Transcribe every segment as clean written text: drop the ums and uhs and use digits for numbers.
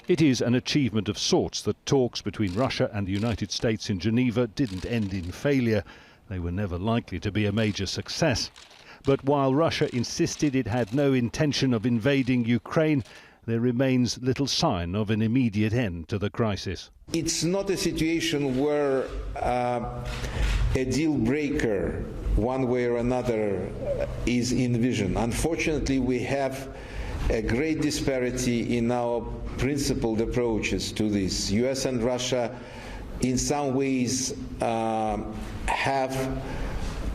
It is an achievement of sorts that talks between Russia and the United States in Geneva didn't end in failure. They were never likely to be a major success. But while Russia insisted it had no intention of invading Ukraine, there remains little sign of an immediate end to the crisis. It's not a situation where a deal breaker, one way or another, is envisioned. Unfortunately, we have a great disparity in our principled approaches to this. US and Russia, in some ways, have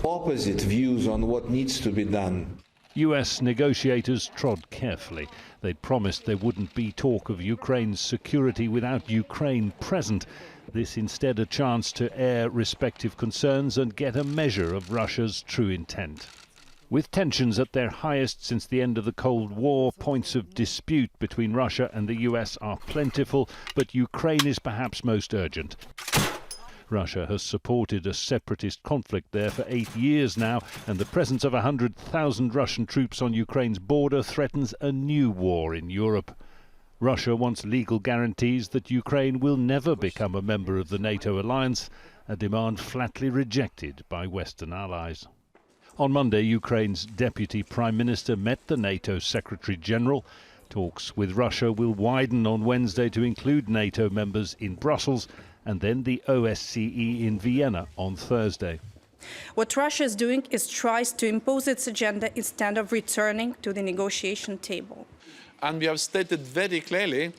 opposite views on what needs to be done. US negotiators trod carefully. They'd promised there wouldn't be talk of Ukraine's security without Ukraine present. This instead a chance to air respective concerns and get a measure of Russia's true intent. With tensions at their highest since the end of the Cold War, points of dispute between Russia and the US are plentiful, but Ukraine is perhaps most urgent. Russia has supported a separatist conflict there for 8 years now, and the presence of 100,000 Russian troops on Ukraine's border threatens a new war in Europe. Russia wants legal guarantees that Ukraine will never become a member of the NATO alliance, a demand flatly rejected by Western allies. On Monday, Ukraine's Deputy Prime Minister met the NATO Secretary-General. Talks with Russia will widen on Wednesday to include NATO members in Brussels, and then the OSCE in Vienna on Thursday. What Russia is doing is tries to impose its agenda instead of returning to the negotiation table. And we have stated very clearly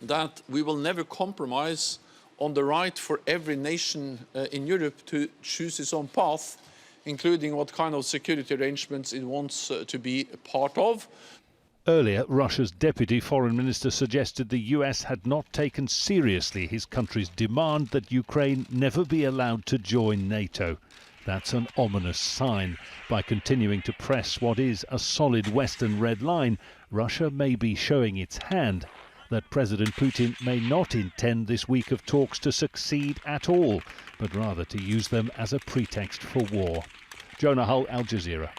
that we will never compromise on the right for every nation in Europe to choose its own path, including what kind of security arrangements it wants to be a part of. Earlier, Russia's deputy foreign minister suggested the US had not taken seriously his country's demand that Ukraine never be allowed to join NATO. That's an ominous sign. By continuing to press what is a solid Western red line, Russia may be showing its hand that President Putin may not intend this week of talks to succeed at all, but rather to use them as a pretext for war. Jonah, Al Jazeera.